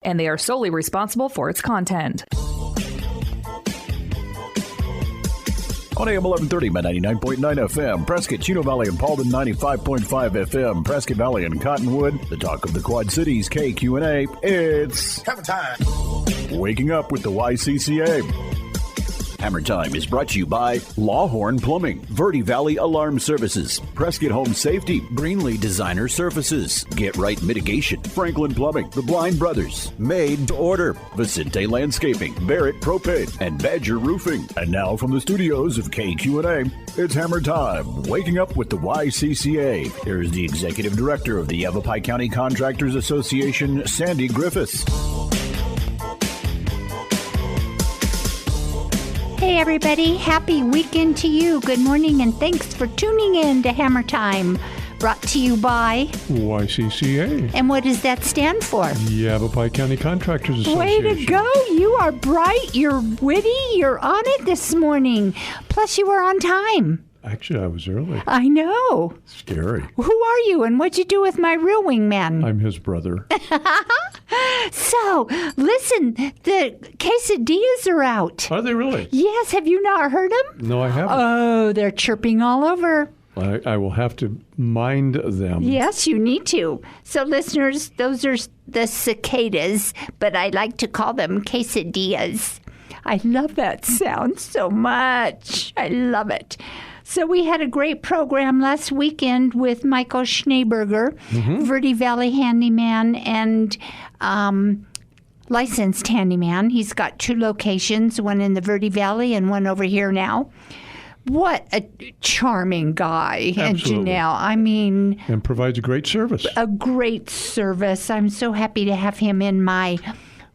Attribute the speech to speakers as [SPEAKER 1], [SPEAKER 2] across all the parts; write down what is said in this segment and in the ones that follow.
[SPEAKER 1] and they are solely responsible for its content.
[SPEAKER 2] On AM 1130 by 99.9 FM, Prescott, Chino Valley, and Paulden 95.5 FM, Prescott Valley and Cottonwood, the talk of the Quad Cities, KQNA. It's
[SPEAKER 3] Hammer Time.
[SPEAKER 2] Waking Up with the YCCA. Hammer Time is brought to you by Lawhorn Plumbing, Verde Valley Alarm Services, Prescott Home Safety, Greenlee Designer Surfaces, Get Right Mitigation, Franklin Plumbing, The Blind Brothers, Made to Order, Vicente Landscaping, Barrett Propane, and Badger Roofing. And now from the studios of KQNA, it's Hammer Time, Waking Up with the YCCA. Here's the Executive Director of the Yavapai County Contractors Association, Sandy Griffiths.
[SPEAKER 4] Hey everybody, happy weekend to you. Good morning and thanks for tuning in to Hammer Time, brought to you by
[SPEAKER 5] YCCA.
[SPEAKER 4] And what does that stand for?
[SPEAKER 5] Yavapai County Contractors Association.
[SPEAKER 4] Way to go. You are bright, you're witty, you're on it this morning. Plus you were on time.
[SPEAKER 5] Actually, I was early.
[SPEAKER 4] I know.
[SPEAKER 5] Scary.
[SPEAKER 4] Who are you and what'd you do with my real wingman?
[SPEAKER 5] I'm his brother.
[SPEAKER 4] So, listen, the quesadillas are out.
[SPEAKER 5] Are they really?
[SPEAKER 4] Yes, have you not heard them?
[SPEAKER 5] No, I haven't.
[SPEAKER 4] Oh, they're chirping all over.
[SPEAKER 5] I will have to mind them.
[SPEAKER 4] Yes, you need to. So, listeners, those are the cicadas, but I like to call them quesadillas. I love that sound so much. I love it. So we had a great program last weekend with Michael Schneeberger, Verde Valley handyman and licensed handyman. He's got 2 locations, one in the Verde Valley and one over here now. What a charming guy.
[SPEAKER 5] Absolutely.
[SPEAKER 4] And Janelle, I mean...
[SPEAKER 5] And provides a great service.
[SPEAKER 4] A great service. I'm so happy to have him in my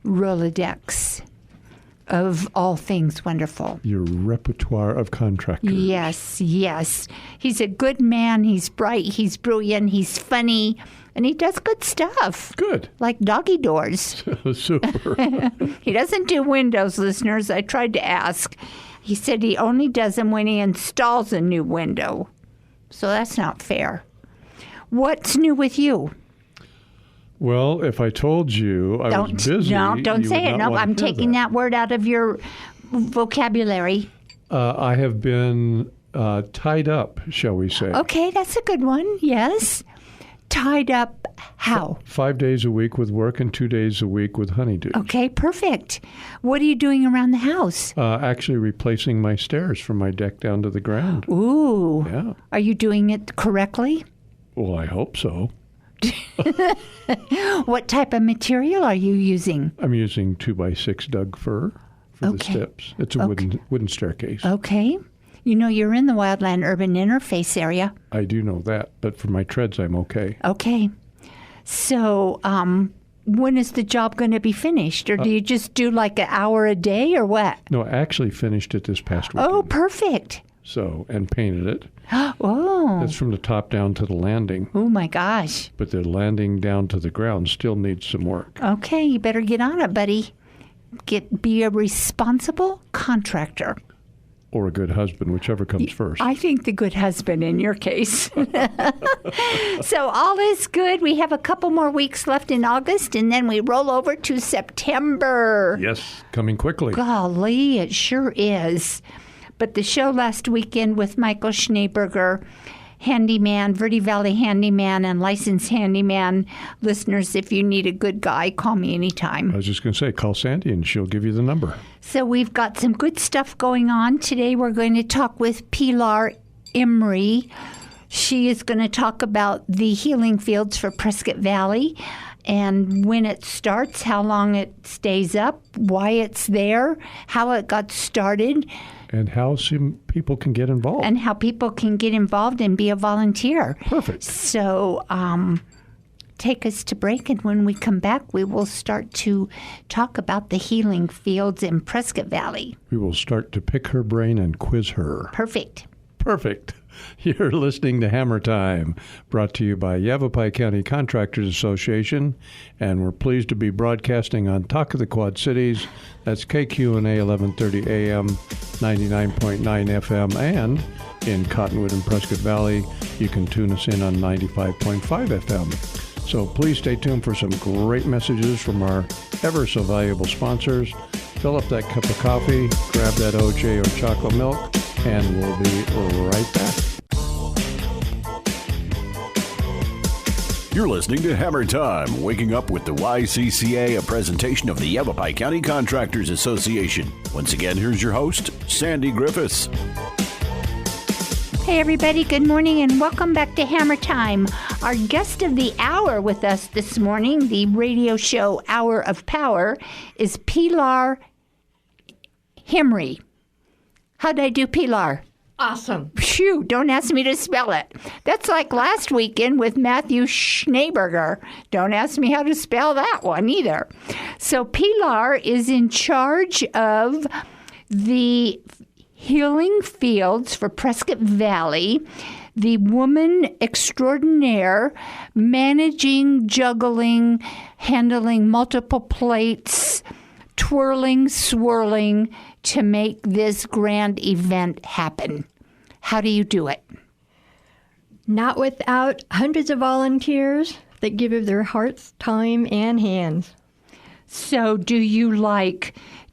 [SPEAKER 4] Rolodex of all things wonderful.
[SPEAKER 5] Your repertoire of contractors.
[SPEAKER 4] Yes, yes. He's a good man. He's bright. He's brilliant. He's funny. And he does good stuff.
[SPEAKER 5] Good.
[SPEAKER 4] Like doggy doors.
[SPEAKER 5] Super.
[SPEAKER 4] He doesn't do windows, listeners. I tried to ask. He said he only does them when he installs a new window. So that's not fair. What's new with you?
[SPEAKER 5] Well, if I told you I was busy,
[SPEAKER 4] No, don't
[SPEAKER 5] you
[SPEAKER 4] say
[SPEAKER 5] would
[SPEAKER 4] it.
[SPEAKER 5] not
[SPEAKER 4] No,
[SPEAKER 5] want
[SPEAKER 4] I'm
[SPEAKER 5] to hear
[SPEAKER 4] taking that word out of your vocabulary.
[SPEAKER 5] I have been tied up, shall we say.
[SPEAKER 4] Okay, that's a good one. Yes. Tied up how?
[SPEAKER 5] 5 days a week with work and 2 days a week with honeydews.
[SPEAKER 4] Okay, perfect. What are you doing around the house?
[SPEAKER 5] Actually replacing my stairs from my deck down to the ground.
[SPEAKER 4] Ooh.
[SPEAKER 5] Yeah.
[SPEAKER 4] Are you doing it correctly?
[SPEAKER 5] Well, I hope so.
[SPEAKER 4] What type of material are you using?
[SPEAKER 5] I'm using 2x6 Doug fir for the steps. It's a wooden staircase.
[SPEAKER 4] Okay. You know you're in the Wildland Urban Interface area.
[SPEAKER 5] I do know that, but for my treads, I'm okay.
[SPEAKER 4] Okay. So, when is the job going to be finished? Or do you just do like an hour a day or what?
[SPEAKER 5] No, I actually finished it this past weekend.
[SPEAKER 4] Oh, perfect.
[SPEAKER 5] So, and painted it.
[SPEAKER 4] Oh.
[SPEAKER 5] It's from the top down to the landing.
[SPEAKER 4] Oh, my gosh.
[SPEAKER 5] But the landing down to the ground still needs some work.
[SPEAKER 4] Okay, you better get on it, buddy. Be a responsible contractor.
[SPEAKER 5] Or a good husband, whichever comes first.
[SPEAKER 4] I think the good husband in your case. So all is good. We have a couple more weeks left in August, and then we roll over to September.
[SPEAKER 5] Yes, coming quickly.
[SPEAKER 4] Golly, it sure is. But the show last weekend with Michael Schneeberger, handyman, Verde Valley handyman, and licensed handyman. Listeners, if you need a good guy, call me anytime.
[SPEAKER 5] I was just going to say, call Sandy and she'll give you the number.
[SPEAKER 4] So we've got some good stuff going on. Today we're going to talk with Pilar Emery. She is going to talk about the healing fields for Prescott Valley and when it starts, how long it stays up, why it's there, how it got started.
[SPEAKER 5] And how some people can get involved.
[SPEAKER 4] And how people can get involved and be a volunteer.
[SPEAKER 5] Perfect.
[SPEAKER 4] So take us to break, and when we come back, we will start to talk about the healing fields in Prescott Valley.
[SPEAKER 5] We will start to pick her brain and quiz her.
[SPEAKER 4] Perfect.
[SPEAKER 5] Perfect. You're listening to Hammer Time, brought to you by Yavapai County Contractors Association, and we're pleased to be broadcasting on Talk of the Quad Cities. That's KQNA 1130 AM, 99.9 FM, and in Cottonwood and Prescott Valley, you can tune us in on 95.5 FM. So please stay tuned for some great messages from our ever so valuable sponsors. Fill up that cup of coffee, grab that OJ or chocolate milk, and we'll be right back.
[SPEAKER 2] You're listening to Hammer Time, waking up with the YCCA, a presentation of the Yavapai County Contractors Association. Once again, here's your host, Sandy Griffiths.
[SPEAKER 4] Hey everybody, good morning and welcome back to Hammer Time. Our guest of the hour with us this morning, the radio show Hour of Power, is Pilar Himry. How'd I do, Pilar?
[SPEAKER 3] Awesome.
[SPEAKER 4] Phew, don't ask me to spell it. That's like last weekend with Matthew Schneeberger. Don't ask me how to spell that one either. So Pilar is in charge of the healing fields for Prescott Valley, the woman extraordinaire, managing, juggling, handling multiple plates, twirling, swirling, to make this grand event happen. How do you do it?
[SPEAKER 3] Not without hundreds of volunteers that give of their hearts, time, and hands.
[SPEAKER 4] So do you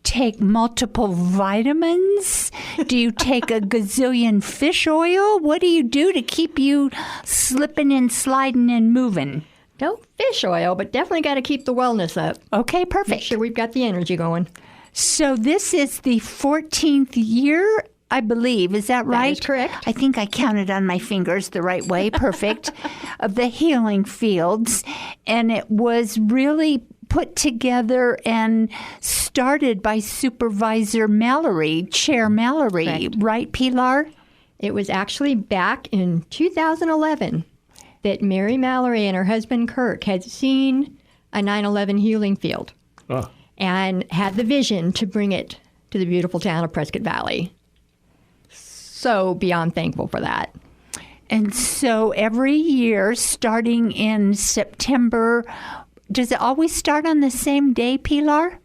[SPEAKER 4] take multiple vitamins? Do you take a gazillion fish oil? What do you do to keep you slipping and sliding and moving?
[SPEAKER 3] No fish oil, but definitely got to keep the wellness up.
[SPEAKER 4] Okay, perfect.
[SPEAKER 3] Make sure we've got the energy going.
[SPEAKER 4] So this is the 14th year, I believe. Is that right?
[SPEAKER 3] That is correct.
[SPEAKER 4] I think I counted on my fingers the right way. Perfect. Of the healing fields. And it was really put together and started by Supervisor Mallory, Chair Mallory.
[SPEAKER 3] Correct.
[SPEAKER 4] Right, Pilar?
[SPEAKER 3] It was actually back in 2011 that Mary Mallory and her husband Kirk had seen a 9/11 healing field.
[SPEAKER 5] Oh.
[SPEAKER 3] And had the vision to bring it to the beautiful town of Prescott Valley. So beyond thankful for that.
[SPEAKER 4] And so every year, starting in September, does it always start on the same day, Pilar?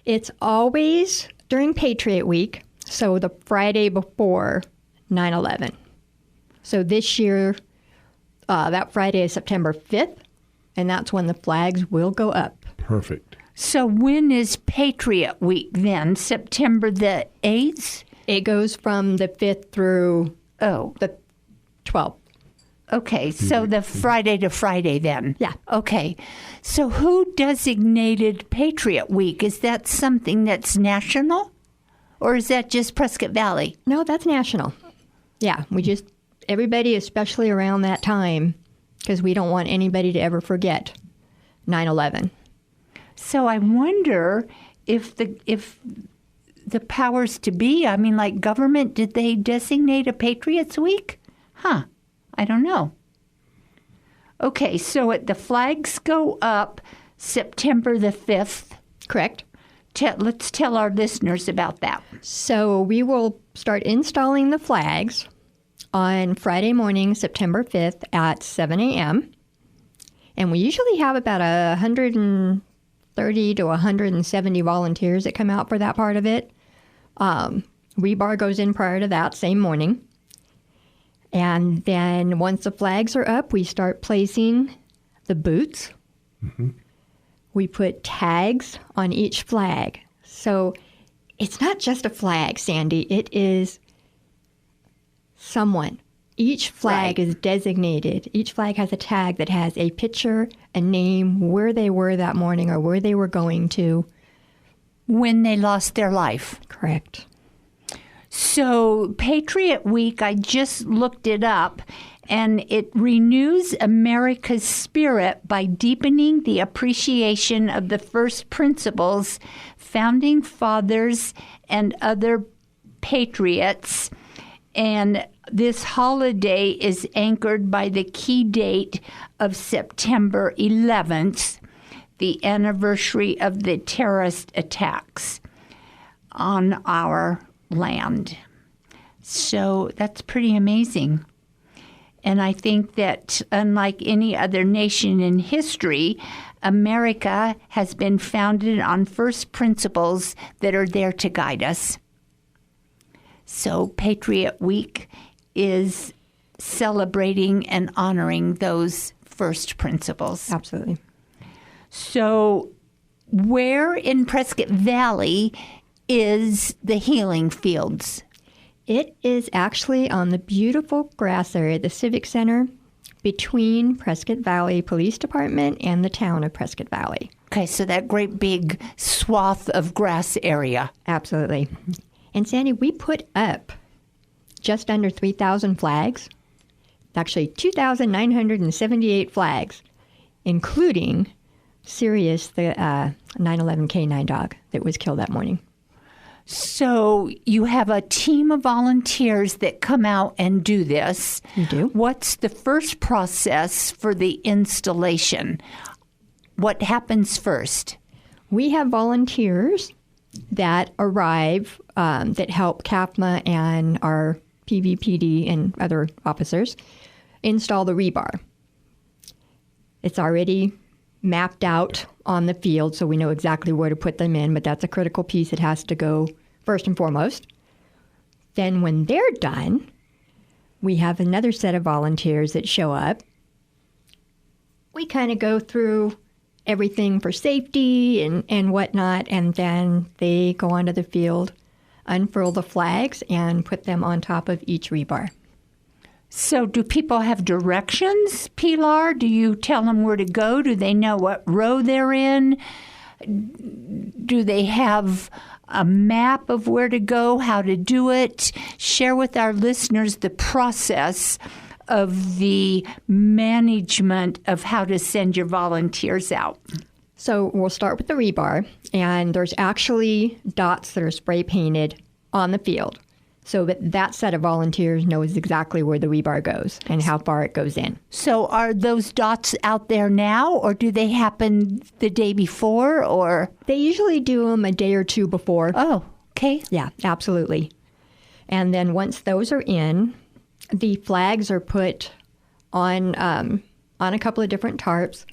[SPEAKER 3] It's always during Patriot Week, so the Friday before 9/11. So this year, that Friday is September 5th, and that's when the flags will go up.
[SPEAKER 5] Perfect.
[SPEAKER 4] So when is Patriot Week then? September the 8th?
[SPEAKER 3] It goes from the 5th through
[SPEAKER 4] Oh,
[SPEAKER 3] the 12th.
[SPEAKER 4] okay. So the Friday to Friday then?
[SPEAKER 3] Yeah.
[SPEAKER 4] Okay. So who designated Patriot Week? Is that something that's national? Or is that just Prescott Valley?
[SPEAKER 3] No, that's national. Yeah, everybody, especially around that time, because we don't want anybody to ever forget 9/11.
[SPEAKER 4] So I wonder if the powers to be, like government, did they designate a Patriots Week? Huh. I don't know. Okay, so the flags go up September the 5th.
[SPEAKER 3] Correct.
[SPEAKER 4] Let's tell our listeners about that.
[SPEAKER 3] So we will start installing the flags on Friday morning, September 5th at 7 a.m. And we usually have about 130 to 170 volunteers that come out for that part of it. Rebar goes in prior to that, same morning. And then once the flags are up, we start placing the boots. Mm-hmm. We put tags on each flag. So it's not just a flag, Sandy. It is someone. Each flag is designated. Each flag has a tag that has a picture, a name, where they were that morning or where they were going to.
[SPEAKER 4] When they lost their life.
[SPEAKER 3] Correct.
[SPEAKER 4] So Patriot Week, I just looked it up, and it renews America's spirit by deepening the appreciation of the first principles, founding fathers, and other patriots. And this holiday is anchored by the key date of September 11th, the anniversary of the terrorist attacks on our land. So that's pretty amazing. And I think that unlike any other nation in history, America has been founded on first principles that are there to guide us. So Patriot Week is celebrating and honoring those first principles.
[SPEAKER 3] Absolutely.
[SPEAKER 4] So where in Prescott Valley is the healing fields?
[SPEAKER 3] It is actually on the beautiful grass area at the Civic Center between Prescott Valley Police Department and the town of Prescott Valley.
[SPEAKER 4] Okay, so that great big swath of grass area.
[SPEAKER 3] Absolutely. And Sandy, we put up just under 3,000 flags, actually 2,978 flags, including Sirius, the 911 K9 dog that was killed that morning.
[SPEAKER 4] So you have a team of volunteers that come out and do this.
[SPEAKER 3] You do.
[SPEAKER 4] What's the first process for the installation? What happens first?
[SPEAKER 3] We have volunteers that arrive that help CAFMA and our PVPD and other officers install the rebar. It's already mapped out on the field, so we know exactly where to put them in, but that's a critical piece. It has to go first and foremost. Then when they're done, we have another set of volunteers that show up. We kind of go through everything for safety and whatnot, and then they go onto the field, unfurl the flags, and put them on top of each rebar.
[SPEAKER 4] So do people have directions, Pilar? Do you tell them where to go? Do they know what row they're in? Do they have a map of where to go, how to do it? Share with our listeners the process of the management of how to send your volunteers out.
[SPEAKER 3] So we'll start with the rebar, and there's actually dots that are spray painted on the field so that set of volunteers knows exactly where the rebar goes and how far it goes in.
[SPEAKER 4] So are those dots out there now, or do they happen the day before, or?
[SPEAKER 3] They usually do them a day or two before.
[SPEAKER 4] Oh, okay.
[SPEAKER 3] Yeah, absolutely. And then once those are in, the flags are put on a couple of different tarps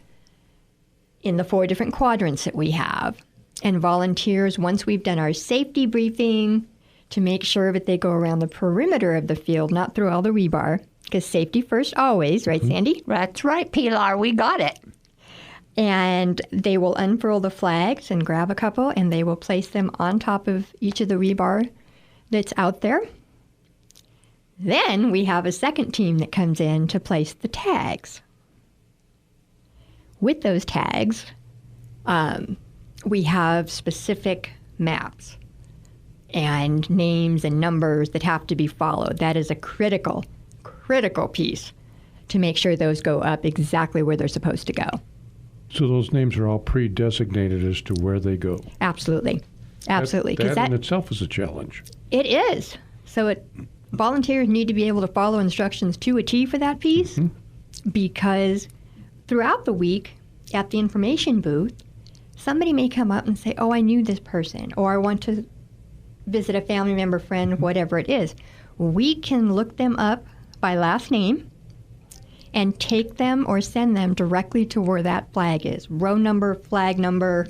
[SPEAKER 3] in the 4 different quadrants that we have. And volunteers, once we've done our safety briefing to make sure that they go around the perimeter of the field, not through all the rebar, because safety first always, right, Sandy?
[SPEAKER 4] That's right, Pilar. We got it.
[SPEAKER 3] And they will unfurl the flags and grab a couple, and they will place them on top of each of the rebar that's out there. Then we have a second team that comes in to place the tags. With those tags, we have specific maps and names and numbers that have to be followed. That is a critical piece to make sure those go up exactly where they're supposed to go.
[SPEAKER 5] So those names are all pre-designated as to where they go.
[SPEAKER 3] Absolutely. Absolutely.
[SPEAKER 5] That in itself is a challenge.
[SPEAKER 3] It is. So volunteers need to be able to follow instructions to a T for that piece, because throughout the week at the information booth, somebody may come up and say, oh, I knew this person, or I want to visit a family member, friend, whatever it is. We can look them up by last name and take them or send them directly to where that flag is. Row number, flag number,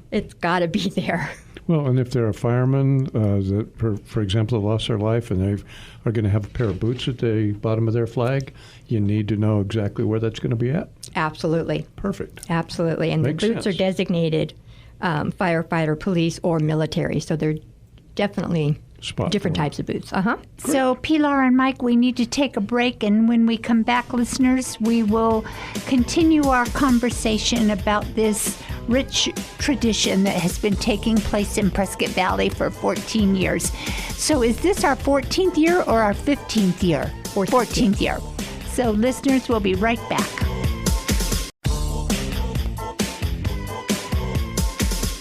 [SPEAKER 3] it's got to be there.
[SPEAKER 5] Well, and if they're a fireman that, for example, lost their life and they are going to have a pair of boots at the bottom of their flag, you need to know exactly where that's going to be at.
[SPEAKER 3] Absolutely.
[SPEAKER 5] Perfect.
[SPEAKER 3] Absolutely. And
[SPEAKER 5] Makes
[SPEAKER 3] the boots
[SPEAKER 5] sense.
[SPEAKER 3] are designated firefighter, police, or military. So they're definitely different types of boots.
[SPEAKER 4] So, Pilar and Mike, we need to take a break, and when we come back, listeners, we will continue our conversation about this rich tradition that has been taking place in Prescott Valley for 14 years. So is this our 14th year or our 15th year? 14th year. So, listeners, we'll be right back.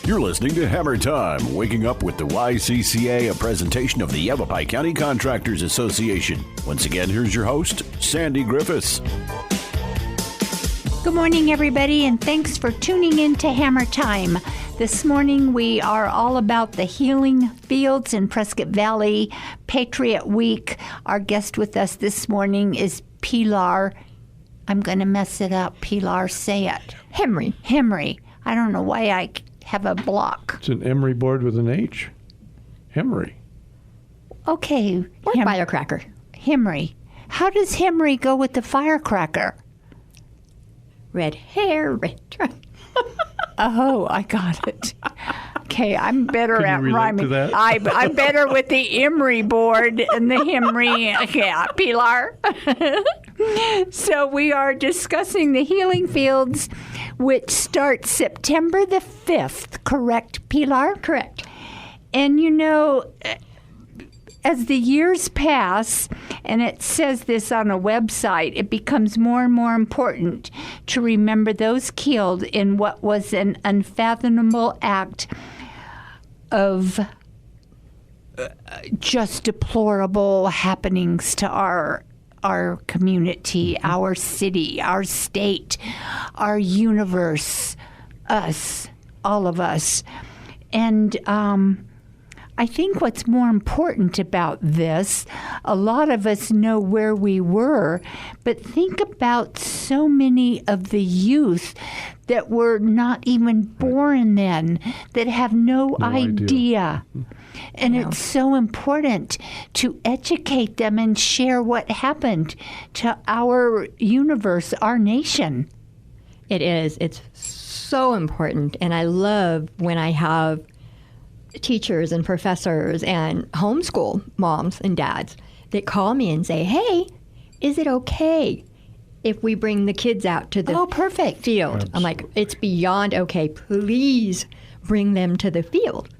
[SPEAKER 2] You're listening to Hammer Time, waking up with the YCCA, a presentation of the Yavapai County Contractors Association. Once again, here's your host, Sandy Griffiths.
[SPEAKER 4] Good morning, everybody, and thanks for tuning in to Hammer Time. This morning, we are all about the healing fields in Prescott Valley, Patriot Week. Our guest with us this morning is Pilar. I'm going to mess it up. Pilar, say it. Hemry. I don't know why I have a block.
[SPEAKER 5] It's an emery board with an H. Hemry.
[SPEAKER 4] Okay.
[SPEAKER 3] Or firecracker.
[SPEAKER 4] Hemry. How does Hemry go with the firecracker?
[SPEAKER 3] red hair, red dress.
[SPEAKER 4] Oh, I got it. Okay, I'm better
[SPEAKER 5] Can you
[SPEAKER 4] at
[SPEAKER 5] relate
[SPEAKER 4] rhyming.
[SPEAKER 5] to that?
[SPEAKER 4] I'm better with the Emery board and the Hemry. Yeah, Pilar. So we are discussing the Healing Fields, which starts September the 5th, correct, Pilar?
[SPEAKER 3] Correct.
[SPEAKER 4] And you know, as the years pass, and it says this on a website, it becomes more and more important to remember those killed in what was an unfathomable act of just deplorable happenings to our community, our city, our state, our universe, us, all of us. And I think what's more important about this, a lot of us know where we were, but think about so many of the youth that were not even born then, that have no idea. And it's so important to educate them and share what happened to our universe, our nation.
[SPEAKER 3] It is. It's so important. And I love when I have teachers and professors and homeschool moms and dads that call me and say, hey, is it okay if we bring the kids out to the
[SPEAKER 4] perfect
[SPEAKER 3] field?
[SPEAKER 5] Absolutely.
[SPEAKER 3] I'm like, it's beyond okay. Please bring them to the field.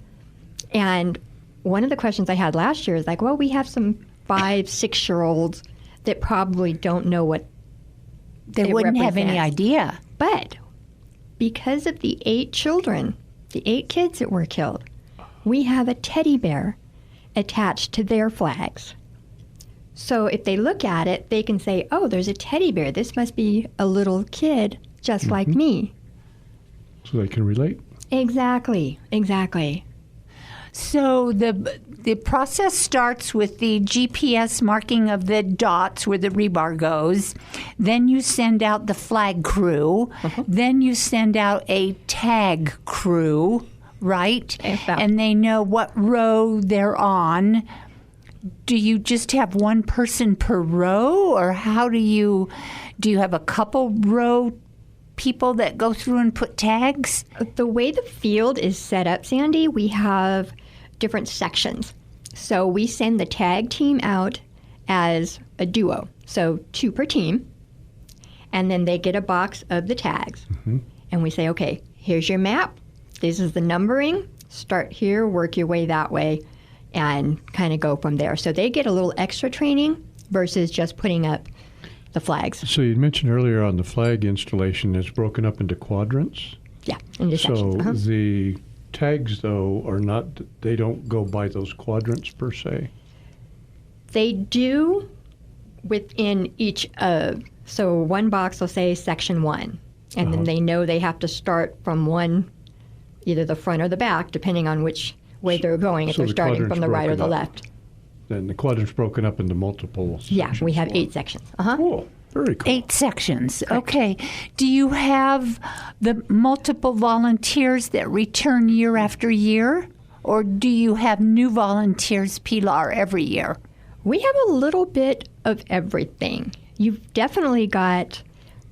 [SPEAKER 3] And one of the questions I had last year is like, well, we have some 5-6-year-olds that probably don't know what
[SPEAKER 4] They
[SPEAKER 3] it
[SPEAKER 4] wouldn't have any
[SPEAKER 3] represents.
[SPEAKER 4] idea.
[SPEAKER 3] But because of the 8 children, the 8 kids that were killed, we have a teddy bear attached to their flags. So if they look at it, they can say, oh, there's a teddy bear. This must be a little kid just like me.
[SPEAKER 5] So they can relate.
[SPEAKER 3] Exactly.
[SPEAKER 4] So the process starts with the GPS marking of the dots where the rebar goes. Then you send out the flag crew. Then you send out a tag crew, right? And they know what row they're on. Do you just have one person per row, or how do you have a couple row people that go through and put tags?
[SPEAKER 3] The way the field is set up, Sandy, we have different sections. So we send the tag team out as a duo, so 2 per team, and then they get a box of the tags. And we say, okay, here's your map. This is the numbering. Start here, work your way that way, and kind of go from there. So they get a little extra training versus just putting up the flags.
[SPEAKER 5] So you mentioned earlier on the flag installation, it's broken up into quadrants.
[SPEAKER 3] Yeah, into sections.
[SPEAKER 5] So the tags, though, are not, they don't go by those quadrants per se.
[SPEAKER 3] They do within each of, so one box will say section 1, and then they know they have to start from one, either the front or the back, depending on which way they're going, if
[SPEAKER 5] So
[SPEAKER 3] they're
[SPEAKER 5] the
[SPEAKER 3] starting
[SPEAKER 5] quadrant's
[SPEAKER 3] from the right or
[SPEAKER 5] broken
[SPEAKER 3] the
[SPEAKER 5] up.
[SPEAKER 3] left.
[SPEAKER 5] Then the quadrant's broken up into multiple
[SPEAKER 3] Yeah,
[SPEAKER 5] sections.
[SPEAKER 3] we have 8 sections.
[SPEAKER 5] Cool. Very cool.
[SPEAKER 4] 8 sections. Okay. Do you have the multiple volunteers that return year after year? Or do you have new volunteers, Pilar, every year?
[SPEAKER 3] We have a little bit of everything. You've definitely got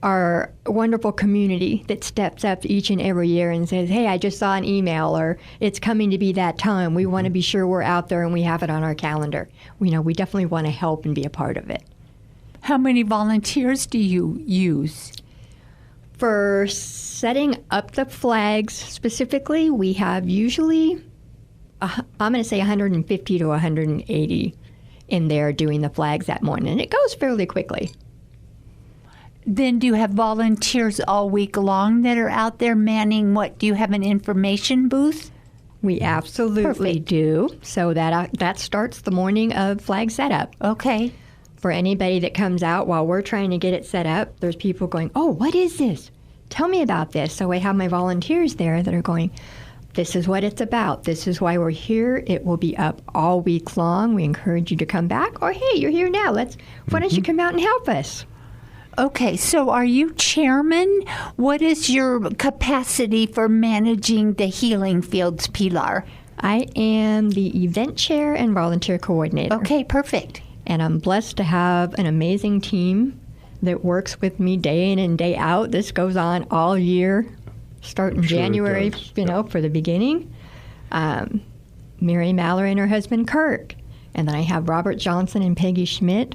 [SPEAKER 3] our wonderful community that steps up each and every year and says, hey, I just saw an email, or it's coming to be that time. We want to be sure we're out there and we have it on our calendar. We definitely want to help and be a part of it.
[SPEAKER 4] How many volunteers do you use?
[SPEAKER 3] For setting up the flags specifically, we have usually, I'm going to say 150 to 180 in there doing the flags that morning. And it goes fairly quickly.
[SPEAKER 4] Then do you have volunteers all week long that are out there manning what? Do you have an information booth?
[SPEAKER 3] We absolutely do. So that starts the morning of flag setup.
[SPEAKER 4] Okay.
[SPEAKER 3] For anybody that comes out while we're trying to get it set up, there's people going, oh, what is this? Tell me about this. So I have my volunteers there that are going, this is what it's about. This is why we're here. It will be up all week long. We encourage you to come back. Or, hey, you're here now. Why don't you come out and help us?
[SPEAKER 4] Okay, so are you chairman? What is your capacity for managing the Healing Fields, Pilar?
[SPEAKER 3] I am the event chair and volunteer coordinator.
[SPEAKER 4] Okay, perfect.
[SPEAKER 3] And I'm blessed to have an amazing team that works with me day in and day out. This goes on all year, starting
[SPEAKER 5] I'm sure it
[SPEAKER 3] January,
[SPEAKER 5] does.
[SPEAKER 3] for the beginning. Mary Mallory and her husband Kirk. And then I have Robert Johnson and Peggy Schmidt.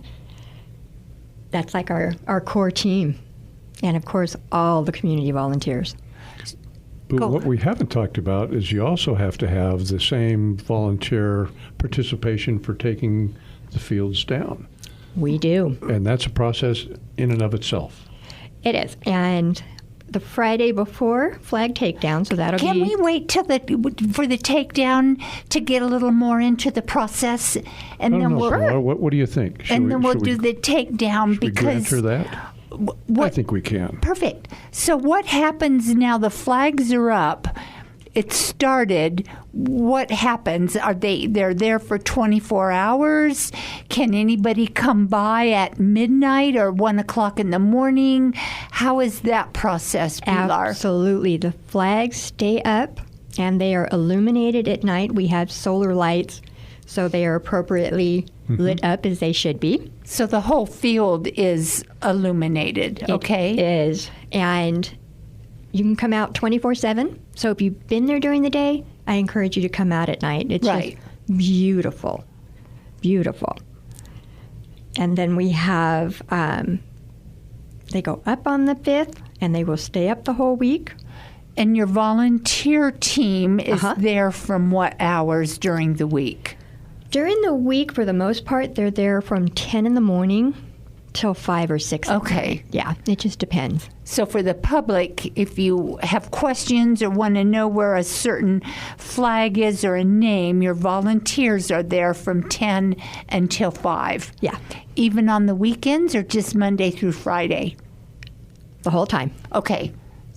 [SPEAKER 3] That's like our core team. And of course, all the community volunteers.
[SPEAKER 5] But what we haven't talked about is you also have to have the same volunteer participation for taking the fields down.
[SPEAKER 3] We do.
[SPEAKER 5] And that's a process in and of itself.
[SPEAKER 3] It is. And the Friday before flag takedown, so that'll
[SPEAKER 4] Can
[SPEAKER 3] be...
[SPEAKER 4] we wait for the takedown to get a little more into the process, and
[SPEAKER 5] I
[SPEAKER 4] then
[SPEAKER 5] don't know,
[SPEAKER 4] we'll
[SPEAKER 5] Laura, what do you think?
[SPEAKER 4] then we'll do the takedown
[SPEAKER 5] should we
[SPEAKER 4] because
[SPEAKER 5] answer that? I think we can.
[SPEAKER 4] Perfect. So what happens now? The flags are up. It started. What happens? They're there for 24 hours? Can anybody come by at midnight or 1 o'clock in the morning? How is that process, Pilar?
[SPEAKER 3] Absolutely. The flags stay up and they are illuminated at night. We have solar lights, so they are appropriately lit up as they should be.
[SPEAKER 4] So the whole field is illuminated, okay?
[SPEAKER 3] It is. And you can come out 24/7. So if you've been there during the day, I encourage you to come out at night. It's
[SPEAKER 4] Right.
[SPEAKER 3] just beautiful. Beautiful. And then we have, they go up on the 5th, and they will stay up the whole week.
[SPEAKER 4] And your volunteer team is
[SPEAKER 3] Uh-huh.
[SPEAKER 4] there from what hours during the week?
[SPEAKER 3] During the week, for the most part, they're there from 10 in the morning till 5 or 6.
[SPEAKER 4] Okay.
[SPEAKER 3] Yeah, it just depends.
[SPEAKER 4] So for the public, if you have questions or want to know where a certain flag is or a name, your volunteers are there from 10 until 5.
[SPEAKER 3] Yeah,
[SPEAKER 4] Even on the weekends or just Monday through Friday?
[SPEAKER 3] the whole time.
[SPEAKER 4] Okay.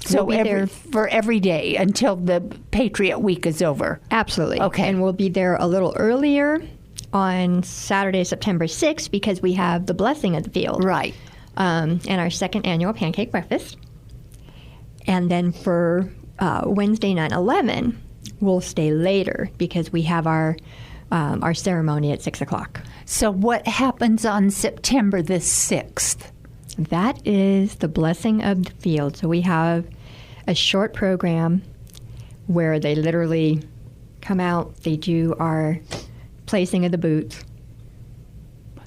[SPEAKER 4] So
[SPEAKER 3] We'll be there.
[SPEAKER 4] for every day until the Patriot Week is over.
[SPEAKER 3] Absolutely.
[SPEAKER 4] Okay.
[SPEAKER 3] And we'll be there a little earlier on Saturday, September 6th, because we have the blessing of the field.
[SPEAKER 4] Right.
[SPEAKER 3] And our second annual pancake breakfast. And then for Wednesday, 9/11, we'll stay later because we have our ceremony at 6 o'clock.
[SPEAKER 4] So what happens on September the 6th?
[SPEAKER 3] That is the blessing of the field. So we have a short program where they literally come out, they do our placing of the boots.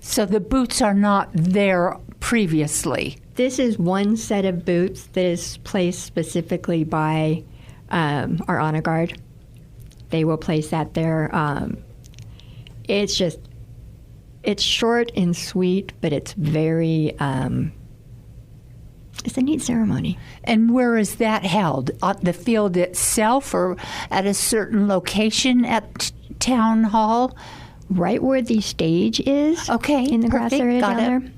[SPEAKER 4] So the boots are not there previously.
[SPEAKER 3] This is one set of boots that is placed specifically by our honor guard. They will place that there. It's short and sweet, but it's very, it's a neat ceremony.
[SPEAKER 4] And where is that held? On the field itself or at a certain location at Town Hall?
[SPEAKER 3] Right where the stage is.
[SPEAKER 4] Okay,
[SPEAKER 3] In the grass
[SPEAKER 4] perfect.
[SPEAKER 3] area
[SPEAKER 4] Got
[SPEAKER 3] down
[SPEAKER 4] it.
[SPEAKER 3] there.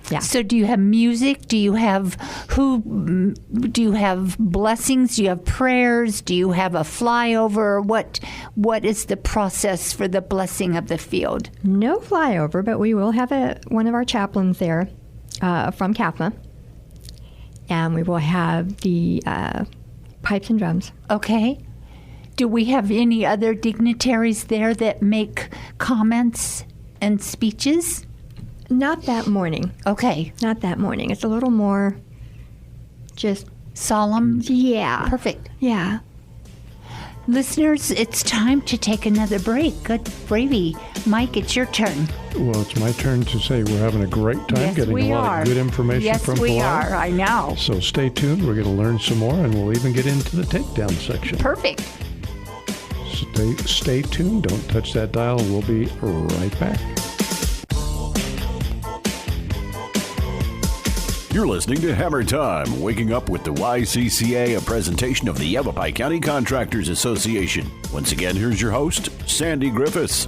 [SPEAKER 3] Yeah.
[SPEAKER 4] So do you have music? Do you have blessings? Do you have prayers? Do you have a flyover? What is the process for the blessing of the field?
[SPEAKER 3] No flyover, but we will have one of our chaplains there from CAFMA. And we will have the pipes and drums.
[SPEAKER 4] Okay. Do we have any other dignitaries there that make comments and speeches?
[SPEAKER 3] Not that morning.
[SPEAKER 4] Okay.
[SPEAKER 3] Not that morning. It's a little more just,
[SPEAKER 4] Solemn?
[SPEAKER 3] yeah.
[SPEAKER 4] Perfect.
[SPEAKER 3] Yeah.
[SPEAKER 4] Listeners, it's time to take another break. Good gravy. Mike, it's your turn.
[SPEAKER 5] Well, it's my turn to say we're having a great time
[SPEAKER 4] Yes,
[SPEAKER 5] getting
[SPEAKER 4] we
[SPEAKER 5] a lot
[SPEAKER 4] are.
[SPEAKER 5] of good information
[SPEAKER 4] Yes,
[SPEAKER 5] from
[SPEAKER 4] we
[SPEAKER 5] Pilar.
[SPEAKER 4] are. I know.
[SPEAKER 5] So stay tuned. We're going to learn some more, and we'll even get into the takedown section.
[SPEAKER 4] Perfect.
[SPEAKER 5] Stay tuned. Don't touch that dial. We'll be right back.
[SPEAKER 2] You're listening to Hammer Time, waking up with the YCCA, a presentation of the Yavapai County Contractors Association. Once again, here's your host, Sandy Griffiths.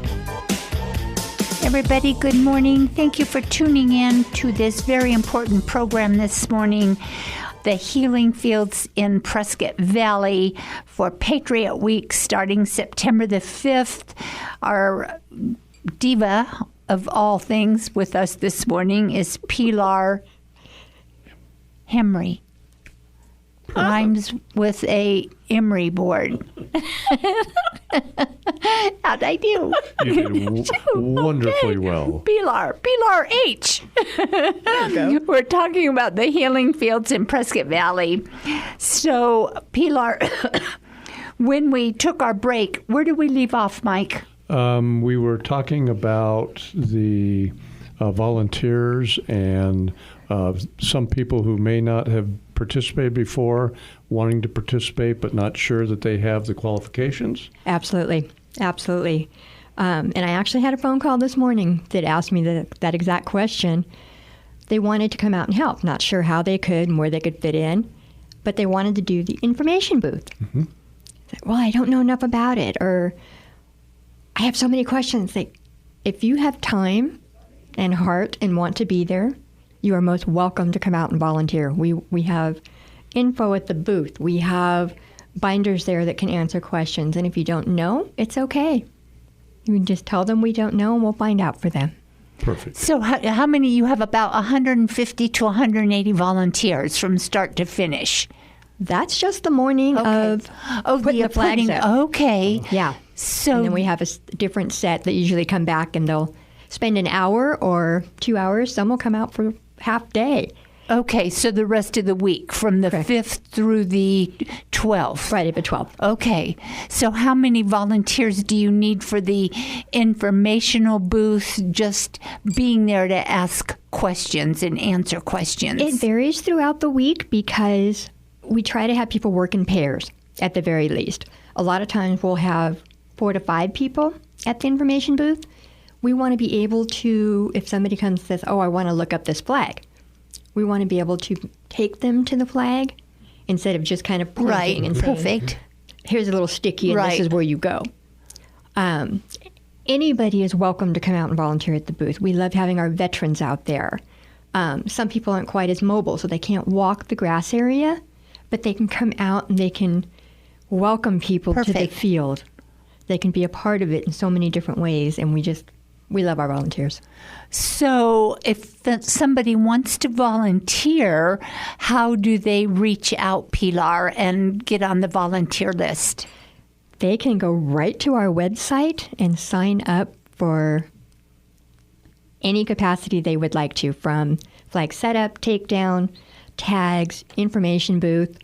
[SPEAKER 4] Everybody, good morning. Thank you for tuning in to this very important program this morning, the Healing Fields in Prescott Valley for Patriot Week starting September the 5th. Our diva of all things with us this morning is Pilar Hemry. Rhymes with a emery board. that. I do.
[SPEAKER 5] You did wonderfully well.
[SPEAKER 4] Pilar H. We're talking about the healing fields in Prescott Valley. So, Pilar, when we took our break, where did we leave off, Mike?
[SPEAKER 5] We were talking about the volunteers and some people who may not have participated before, wanting to participate but not sure that they have the qualifications.
[SPEAKER 3] Absolutely. Absolutely. And I actually had a phone call this morning that asked me that exact question. They wanted to come out and help, not sure how they could and where they could fit in, but they wanted to do the information booth. Mm-hmm. Like, well, I don't know enough about it, or I have so many questions. Like, if you have time and heart and want to be there, you are most welcome to come out and volunteer. We have info at the booth. We have binders there that can answer questions. And if you don't know, it's okay. You can just tell them we don't know, and we'll find out for them.
[SPEAKER 5] Perfect.
[SPEAKER 4] So how many? You have about 150 to 180 volunteers from start to finish.
[SPEAKER 3] That's just the morning of putting the flags up.
[SPEAKER 4] Okay.
[SPEAKER 3] Yeah.
[SPEAKER 4] So
[SPEAKER 3] and then we have a different set that usually come back, and they'll spend an hour or 2 hours. Some will come out for half day.
[SPEAKER 4] Okay, so the rest of the week from the 5th through the 12th.
[SPEAKER 3] Friday the 12th.
[SPEAKER 4] Okay, so how many volunteers do you need for the informational booth, just being there to ask questions and answer questions?
[SPEAKER 3] It varies throughout the week because we try to have people work in pairs at the very least. A lot of times we'll have 4 to 5 people at the information booth. We want to be able to, if somebody comes and says, oh, I want to look up this flag, we want to be able to take them to the flag instead of just kind of pointing and saying,
[SPEAKER 4] perfect.
[SPEAKER 3] Here's a little sticky and this is where you go. Anybody is welcome to come out and volunteer at the booth. We love having our veterans out there. Some people aren't quite as mobile, so they can't walk the grass area, but they can come out and they can welcome people to the field. They can be a part of it in so many different ways, and we love our volunteers.
[SPEAKER 4] So if somebody wants to volunteer, how do they reach out, Pilar, and get on the volunteer list?
[SPEAKER 3] They can go right to our website and sign up for any capacity they would like to, from flag setup, takedown, tags, information booth.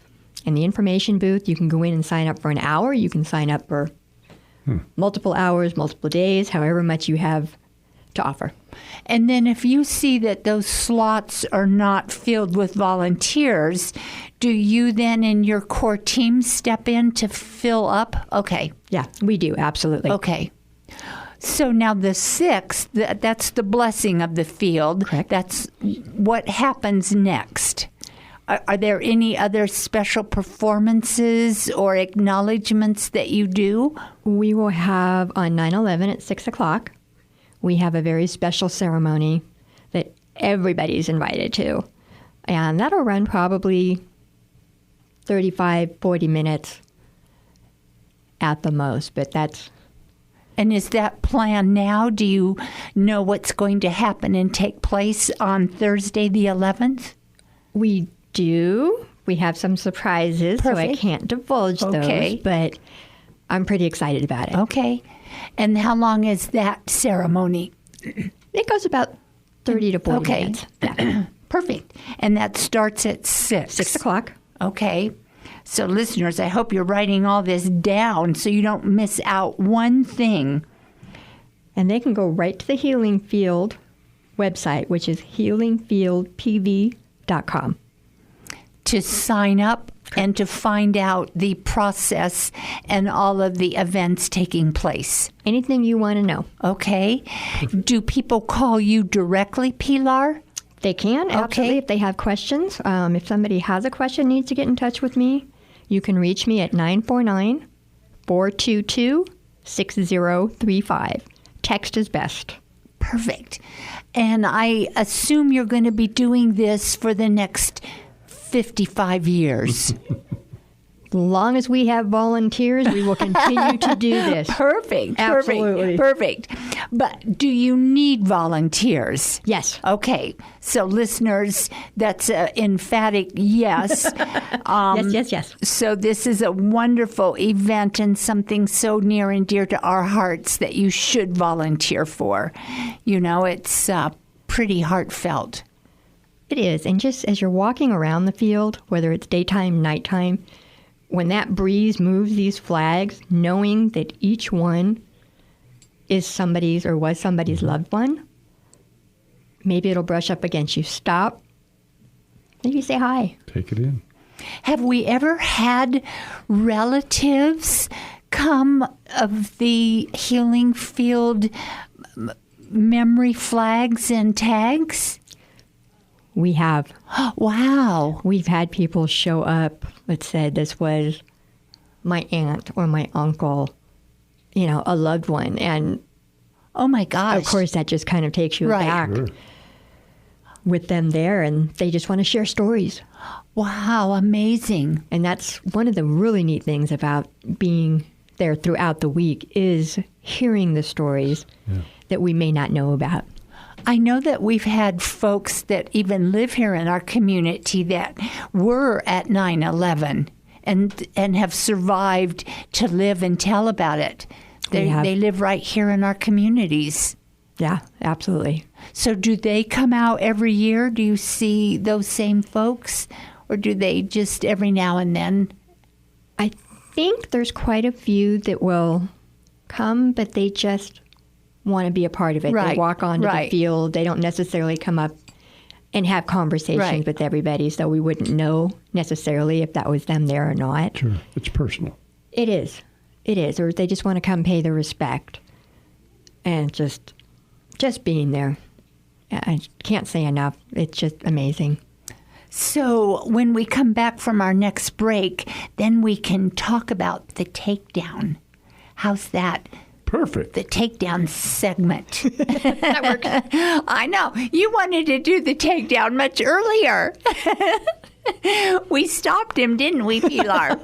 [SPEAKER 3] In the information booth, you can go in and sign up for an hour. You can sign up for multiple hours, multiple days, however much you have to offer.
[SPEAKER 4] And then if you see that those slots are not filled with volunteers, do you then in your core team step in to fill up? Okay.
[SPEAKER 3] Yeah, we do. Absolutely.
[SPEAKER 4] Okay. So now the 6th, that's the blessing of the field.
[SPEAKER 3] Correct.
[SPEAKER 4] That's what happens next. Are there any other special performances or acknowledgments that you do?
[SPEAKER 3] We will have on 9/11 at 6 o'clock. We have a very special ceremony that everybody's invited to. And that'll run probably 35, 40 minutes at the most. But that's...
[SPEAKER 4] And is that planned now? Do you know what's going to happen and take place on Thursday the 11th?
[SPEAKER 3] We do. We have some surprises, so I can't divulge those. But I'm pretty excited about it.
[SPEAKER 4] Okay. And how long is that ceremony?
[SPEAKER 3] It goes about 30 to 40 minutes. Yeah.
[SPEAKER 4] Perfect. And that starts at 6.
[SPEAKER 3] 6 o'clock.
[SPEAKER 4] Okay. So listeners, I hope you're writing all this down so you don't miss out one thing.
[SPEAKER 3] And they can go right to the Healing Field website, which is healingfieldpv.com.
[SPEAKER 4] To sign up and to find out the process and all of the events taking place.
[SPEAKER 3] Anything you want to know.
[SPEAKER 4] Okay. Do people call you directly, Pilar?
[SPEAKER 3] They can, absolutely, if they have questions. If somebody has a question, needs to get in touch with me, you can reach me at 949-422-6035. Text is best.
[SPEAKER 4] Perfect. And I assume you're going to be doing this for the next 55 years.
[SPEAKER 3] As long as we have volunteers, we will continue to do this.
[SPEAKER 4] Perfect.
[SPEAKER 3] Absolutely.
[SPEAKER 4] Perfect. But do you need volunteers?
[SPEAKER 3] Yes.
[SPEAKER 4] Okay. So listeners, that's an emphatic yes.
[SPEAKER 3] Yes.
[SPEAKER 4] So this is a wonderful event and something so near and dear to our hearts that you should volunteer for. You know, it's pretty heartfelt.
[SPEAKER 3] It is. And just as you're walking around the field, whether it's daytime, nighttime, when that breeze moves these flags, knowing that each one is somebody's or was somebody's loved one, maybe it'll brush up against you. Stop. Maybe say hi.
[SPEAKER 5] Take it in.
[SPEAKER 4] Have we ever had relatives come of the Healing Field memory flags and tags?
[SPEAKER 3] We have.
[SPEAKER 4] Wow.
[SPEAKER 3] We've had people show up that said this was my aunt or my uncle, you know, a loved one. And
[SPEAKER 4] oh my gosh.
[SPEAKER 3] of course, that just kind of takes you
[SPEAKER 4] Right.
[SPEAKER 3] back
[SPEAKER 5] Sure.
[SPEAKER 3] with them there, and they just want to share stories.
[SPEAKER 4] Wow, amazing.
[SPEAKER 3] And that's one of the really neat things about being there throughout the week is hearing the stories that we may not know about.
[SPEAKER 4] I know that we've had folks that even live here in our community that were at 9/11 and have survived to live and tell about it. They live right here in our communities.
[SPEAKER 3] Yeah, absolutely.
[SPEAKER 4] So do they come out every year? Do you see those same folks? Or do they just every now and then?
[SPEAKER 3] I think there's quite a few that will come, but they just want to be a part of it.
[SPEAKER 4] Right,
[SPEAKER 3] They walk onto
[SPEAKER 4] right.
[SPEAKER 3] the field. They don't necessarily come up and have conversations
[SPEAKER 4] Right.
[SPEAKER 3] with everybody, so we wouldn't know necessarily if that was them there or not.
[SPEAKER 5] Sure. It's personal.
[SPEAKER 3] It is. Or they just want to come pay the respect. And just being there. I can't say enough. It's just amazing.
[SPEAKER 4] So when we come back from our next break, then we can talk about the takedown. How's that?
[SPEAKER 5] Perfect.
[SPEAKER 4] The takedown segment.
[SPEAKER 3] That works.
[SPEAKER 4] I know. You wanted to do the takedown much earlier. We stopped him, didn't we, Pilar?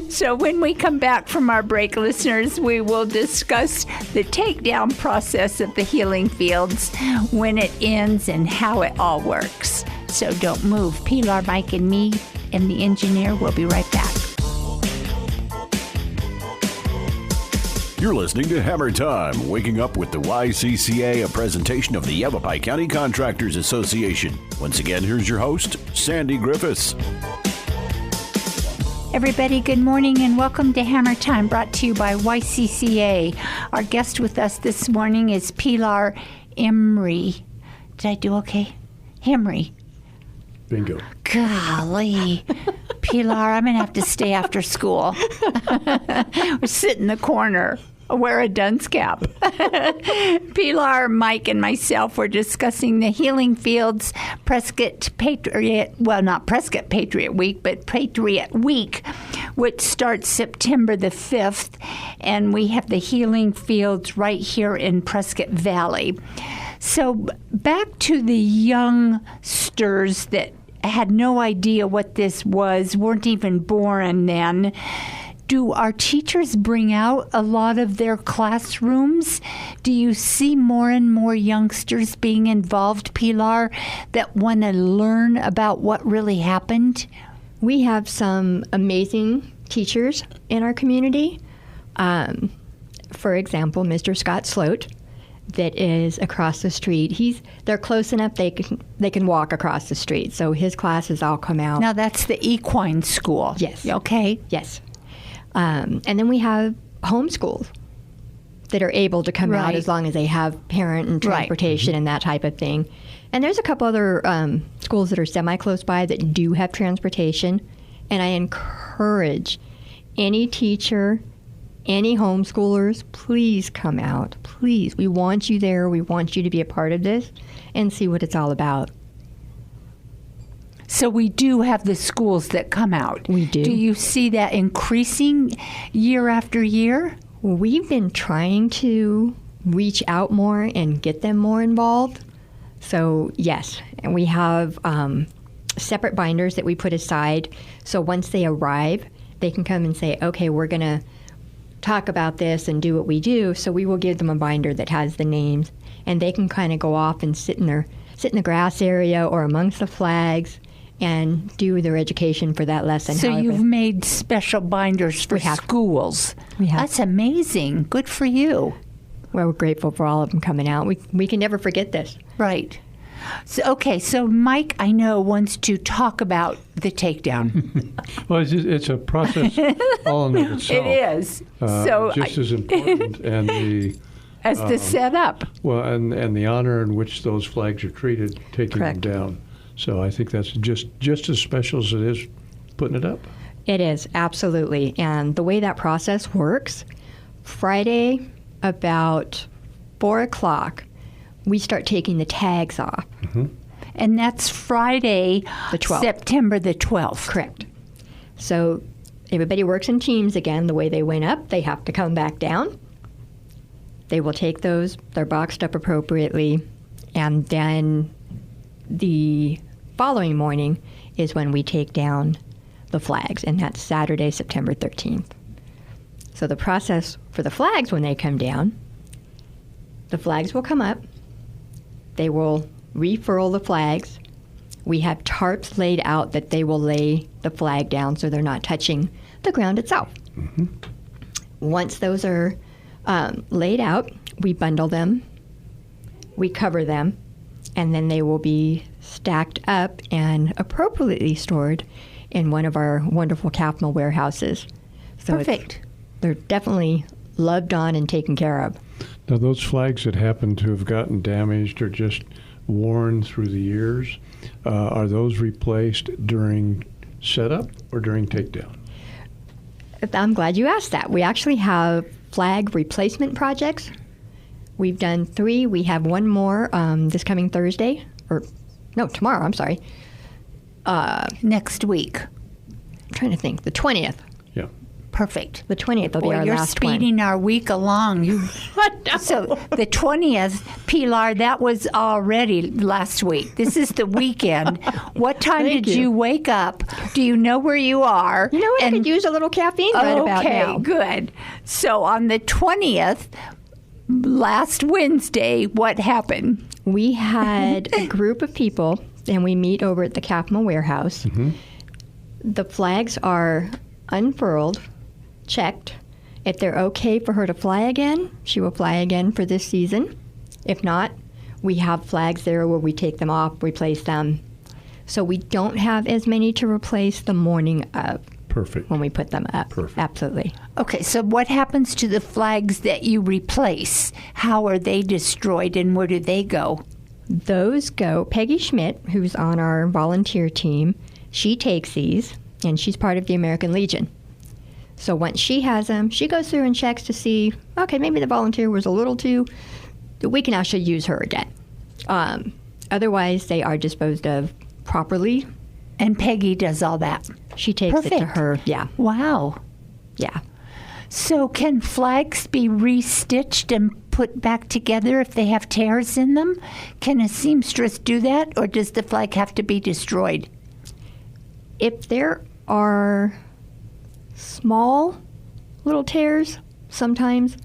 [SPEAKER 4] So when we come back from our break, listeners, we will discuss the takedown process of the Healing Fields, when it ends, and how it all works. So don't move. Pilar, Mike, and me, and the engineer will be right back.
[SPEAKER 2] You're listening to Hammer Time, waking up with the YCCA, a presentation of the Yavapai County Contractors Association. Once again, here's your host, Sandy Griffiths.
[SPEAKER 4] Everybody, good morning and welcome to Hammer Time, brought to you by YCCA. Our guest with us this morning is Pilar Emery. Did I do okay? Emery.
[SPEAKER 5] Bingo.
[SPEAKER 4] Golly. Pilar, I'm going to have to stay after school. Or sit in the corner. Wear a dunce cap. Pilar, Mike, and myself were discussing the Healing Fields Prescott Patriot, well, not Prescott Patriot Week, but Patriot Week, which starts September the 5th. And we have the Healing Fields right here in Prescott Valley. So back to the youngsters that had no idea what this was, weren't even born then. Do our teachers bring out a lot of their classrooms? Do you see more and more youngsters being involved, Pilar, that want to learn about what really happened?
[SPEAKER 3] We have some amazing teachers in our community. For example, Mr. Scott Sloat, that is across the street. They're close enough they can walk across the street. So his classes all come out.
[SPEAKER 4] Now that's the equine school.
[SPEAKER 3] Yes.
[SPEAKER 4] Okay.
[SPEAKER 3] Yes. And then we have homeschools that are able to come out
[SPEAKER 4] Right.
[SPEAKER 3] as long as they have parent and
[SPEAKER 4] Right.
[SPEAKER 3] transportation and that type of thing. And there's a couple other schools that are semi-close by that do have transportation. And I encourage any teacher, any homeschoolers, please come out. Please. We want you there. We want you to be a part of this and see what it's all about.
[SPEAKER 4] So we do have the schools that come out.
[SPEAKER 3] We do.
[SPEAKER 4] Do you see that increasing year after year?
[SPEAKER 3] We've been trying to reach out more and get them more involved. So, yes, and we have separate binders that we put aside. So once they arrive, they can come and say, okay, we're going to talk about this and do what we do. So we will give them a binder that has the names, and they can kind of go off and sit in the grass area or amongst the flags and do their education for that lesson.
[SPEAKER 4] So you've made special binders for schools.
[SPEAKER 3] We have.
[SPEAKER 4] That's amazing. Good for you.
[SPEAKER 3] Well, we're grateful for all of them coming out. We can never forget this.
[SPEAKER 4] Right. So Mike, I know, wants to talk about the takedown.
[SPEAKER 5] Well, it's a process all in of itself.
[SPEAKER 4] It is.
[SPEAKER 5] Just as important, and the
[SPEAKER 4] setup.
[SPEAKER 5] Well, and the honor in which those flags are treated, taking
[SPEAKER 3] Correct.
[SPEAKER 5] them down. So I think that's just as special as it is putting it up.
[SPEAKER 3] It is, absolutely. And the way that process works, Friday about 4 o'clock, we start taking the tags off.
[SPEAKER 5] Mm-hmm.
[SPEAKER 4] And that's Friday,
[SPEAKER 3] The 12th.
[SPEAKER 4] September the 12th.
[SPEAKER 3] Correct. So everybody works in teams again. The way they went up, they have to come back down. They will take those, they're boxed up appropriately, and then the following morning is when we take down the flags, and that's Saturday, September 13th. So the process for the flags, when they come down, the flags will come up. They will refurl the flags. We have tarps laid out that they will lay the flag down so they're not touching the ground itself.
[SPEAKER 5] Mm-hmm.
[SPEAKER 3] Once those are laid out, we bundle them, we cover them, and then they will be stacked up and appropriately stored in one of our wonderful Capitol warehouses. So
[SPEAKER 4] Perfect.
[SPEAKER 3] They're definitely loved on and taken care of.
[SPEAKER 5] Now, those flags that happen to have gotten damaged or just worn through the years, are those replaced during setup or during takedown?
[SPEAKER 3] I'm glad you asked that. We actually have flag replacement projects. We've done 3. We have one more this coming Thursday. Tomorrow, I'm sorry.
[SPEAKER 4] Next week.
[SPEAKER 3] I'm trying to think. The 20th.
[SPEAKER 5] Yeah.
[SPEAKER 4] Perfect.
[SPEAKER 3] The 20th will be our
[SPEAKER 4] you're
[SPEAKER 3] last one.
[SPEAKER 4] speeding our week along. So the 20th, Pilar, that was already last week. This is the weekend. What time
[SPEAKER 3] Thank
[SPEAKER 4] did you wake up? Do you know where you are?
[SPEAKER 3] You know what? I could use a little caffeine right about now.
[SPEAKER 4] Okay, good. So on the 20th, last Wednesday, what happened?
[SPEAKER 3] We had a group of people, and we meet over at the Capitol warehouse.
[SPEAKER 5] Mm-hmm.
[SPEAKER 3] The flags are unfurled, checked. If they're okay for her to fly again, she will fly again for this season. If not, we have flags there where we take them off, replace them. So we don't have as many to replace the morning of.
[SPEAKER 5] Perfect.
[SPEAKER 3] When we put them up.
[SPEAKER 5] Perfect.
[SPEAKER 3] Absolutely.
[SPEAKER 4] Okay, so what happens to the flags that you replace? How are they destroyed and where do they go?
[SPEAKER 3] Those go, Peggy Schmidt, who's on our volunteer team, she takes these, and she's part of the American Legion. So once she has them, she goes through and checks to see, okay, maybe the volunteer was a little too, we can actually use her again. Otherwise, they are disposed of properly.
[SPEAKER 4] And Peggy does all that.
[SPEAKER 3] She takes it to
[SPEAKER 4] Perfect.
[SPEAKER 3] her, yeah.
[SPEAKER 4] Wow.
[SPEAKER 3] Yeah.
[SPEAKER 4] So can flags be restitched and put back together if they have tears in them? Can a seamstress do that, or does the flag have to be destroyed?
[SPEAKER 3] If there are small little tears sometimes,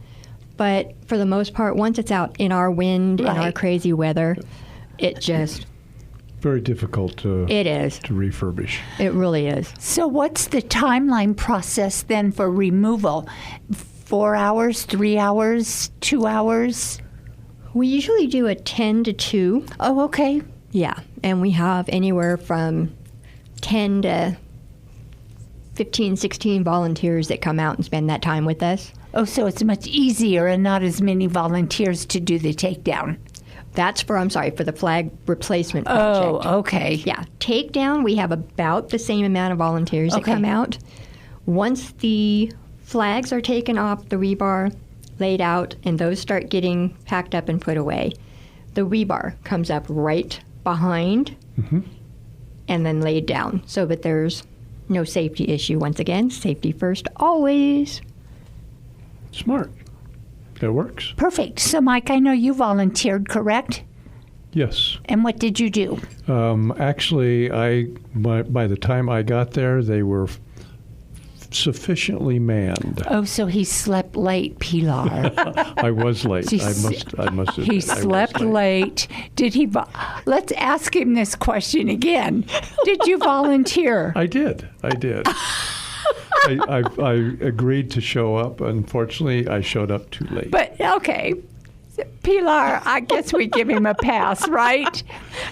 [SPEAKER 3] but for the most part, once it's out in our wind, in our
[SPEAKER 4] Right.
[SPEAKER 3] crazy weather, it just,
[SPEAKER 5] Very difficult to
[SPEAKER 3] it is.
[SPEAKER 5] refurbish.
[SPEAKER 3] It really is.
[SPEAKER 4] So what's the timeline process then for removal? 4 hours, 3 hours, 2 hours?
[SPEAKER 3] We usually do a 10 to 2.
[SPEAKER 4] Oh, okay.
[SPEAKER 3] Yeah. And we have anywhere from 10 to 15, 16 volunteers that come out and spend that time with us.
[SPEAKER 4] Oh, so it's much easier and not as many volunteers to do the takedown.
[SPEAKER 3] That's for the flag replacement project.
[SPEAKER 4] Oh, okay.
[SPEAKER 3] Yeah. Takedown, we have about the same amount of volunteers that
[SPEAKER 4] Okay.
[SPEAKER 3] come out. Once the flags are taken off the rebar, laid out, and those start getting packed up and put away, the rebar comes up right behind and then laid down so that there's no safety issue. Once again, safety first always.
[SPEAKER 5] Smart. That works.
[SPEAKER 4] Perfect. So, Mike, I know you volunteered, correct?
[SPEAKER 5] Yes.
[SPEAKER 4] And what did you do?
[SPEAKER 5] Actually, by the time I got there, they were sufficiently manned.
[SPEAKER 4] Oh, so he slept late, Pilar.
[SPEAKER 5] I was late. I must admit.
[SPEAKER 4] He slept late. Did he? Let's ask him this question again. Did you volunteer?
[SPEAKER 5] I did. I agreed to show up. Unfortunately, I showed up too late.
[SPEAKER 4] But, okay. Pilar, I guess we give him a pass, right?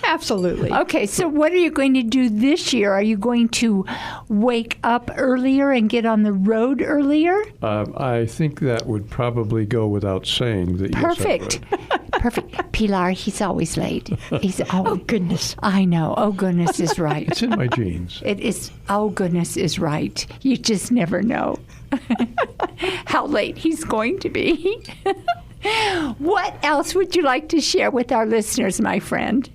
[SPEAKER 3] Absolutely.
[SPEAKER 4] Okay, so what are you going to do this year? Are you going to wake up earlier and get on the road earlier?
[SPEAKER 5] I think that would probably go without saying. That
[SPEAKER 4] Perfect.
[SPEAKER 5] Yes, I would.
[SPEAKER 4] Perfect. Pilar, he's always late. Oh,
[SPEAKER 3] goodness.
[SPEAKER 4] I know. Oh, goodness is right.
[SPEAKER 5] It's in my genes.
[SPEAKER 4] It is. Oh, goodness is right. You just never know how late he's going to be. What else would you like to share with our listeners, my friend?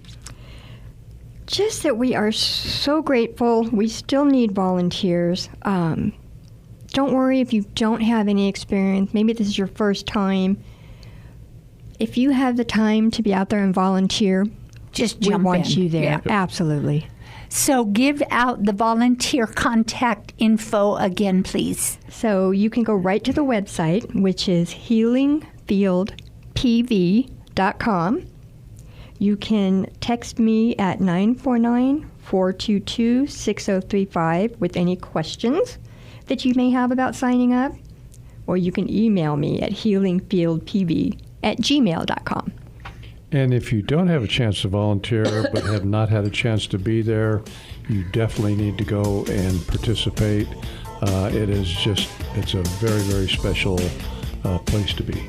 [SPEAKER 3] Just that we are so grateful. We still need volunteers. Don't worry if you don't have any experience. Maybe this is your first time. If you have the time to be out there and volunteer,
[SPEAKER 4] Just
[SPEAKER 3] we
[SPEAKER 4] jump
[SPEAKER 3] want
[SPEAKER 4] in.
[SPEAKER 3] you there.
[SPEAKER 4] Yeah.
[SPEAKER 3] Absolutely.
[SPEAKER 4] So give out the volunteer contact info again, please.
[SPEAKER 3] So you can go right to the website, which is healingfieldpv.com. You can text me at 949-422-6035 with any questions that you may have about signing up, or you can email me at healingfieldpv@gmail.com.
[SPEAKER 5] And if you don't have a chance to volunteer but have not had a chance to be there, you definitely need to go and participate. It's a very, very special place to be.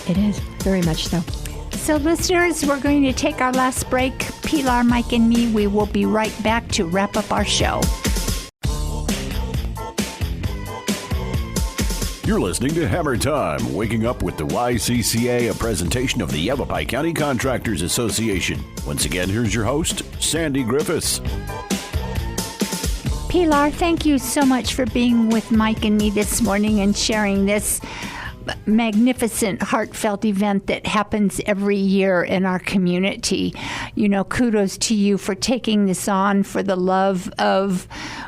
[SPEAKER 3] It is, very much so.
[SPEAKER 4] So listeners, we're going to take our last break. Pilar, Mike, and me, we will be right back to wrap up our show.
[SPEAKER 2] You're listening to Hammer Time, waking up with the YCCA, a presentation of the Yavapai County Contractors Association. Once again, here's your host, Sandy Griffiths.
[SPEAKER 4] Pilar, thank you so much for being with Mike and me this morning and sharing this magnificent, heartfelt event that happens every year in our community. You know, kudos to you for taking this on for the love of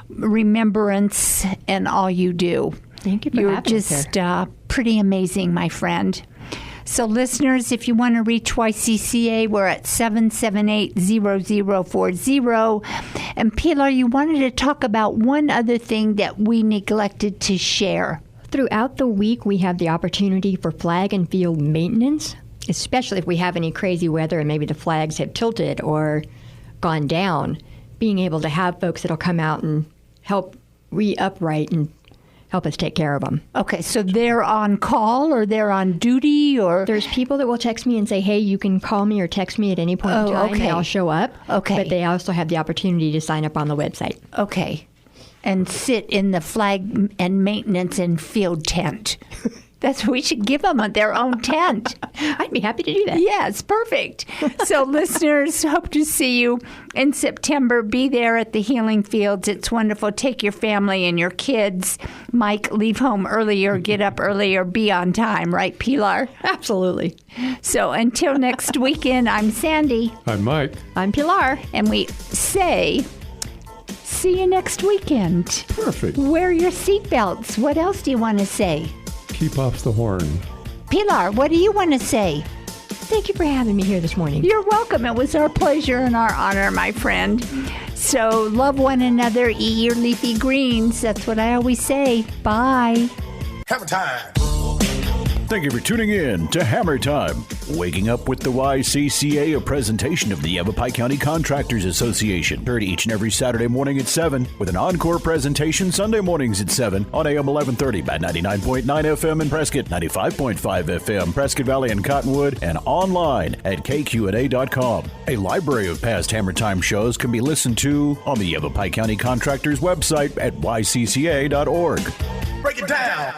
[SPEAKER 4] remembrance and all you do.
[SPEAKER 3] Thank you for
[SPEAKER 4] You're
[SPEAKER 3] having us
[SPEAKER 4] just
[SPEAKER 3] here.
[SPEAKER 4] pretty amazing, my friend. So listeners, if you want to reach YCCA, we're at 778-0040. And Pilar, you wanted to talk about one other thing that we neglected to share.
[SPEAKER 3] Throughout the week, we have the opportunity for flag and field maintenance, especially if we have any crazy weather and maybe the flags have tilted or gone down. Being able to have folks that'll come out and help re-upright and help us take care of them.
[SPEAKER 4] Okay, so they're on call or they're on duty or?
[SPEAKER 3] There's people that will text me and say, hey, you can call me or text me at any point in time
[SPEAKER 4] okay.
[SPEAKER 3] and I'll show up.
[SPEAKER 4] Okay.
[SPEAKER 3] But they also have the opportunity to sign up on the website.
[SPEAKER 4] Okay. And sit in the flag and maintenance and field tent. We should give them their own tent.
[SPEAKER 3] I'd be happy to do that.
[SPEAKER 4] Yes, perfect. So listeners, hope to see you in September. Be there at the Healing Fields. It's wonderful. Take your family and your kids. Mike, leave home earlier, get up earlier, be on time. Right, Pilar?
[SPEAKER 3] Absolutely.
[SPEAKER 4] So until next weekend, I'm Sandy.
[SPEAKER 5] I'm Mike.
[SPEAKER 3] I'm Pilar.
[SPEAKER 4] And we say, see you next weekend.
[SPEAKER 5] Perfect.
[SPEAKER 4] Wear your seatbelts. What else do you want to say?
[SPEAKER 5] Keep off the horn.
[SPEAKER 4] Pilar, what do you want to say?
[SPEAKER 3] Thank you for having me here this morning.
[SPEAKER 4] You're welcome. It was our pleasure and our honor, my friend. So love one another, eat your leafy greens. That's what I always say. Bye.
[SPEAKER 6] Hammer time.
[SPEAKER 2] Thank you for tuning in to Hammer Time, waking up with the YCCA, a presentation of the Yavapai County Contractors Association. Heard each and every Saturday morning at 7, with an encore presentation Sunday mornings at 7 on AM 1130 by 99.9 FM in Prescott, 95.5 FM, Prescott Valley and Cottonwood, and online at kqna.com. A library of past Hammer Time shows can be listened to on the Yavapai County Contractors website at ycca.org.
[SPEAKER 6] Break it down.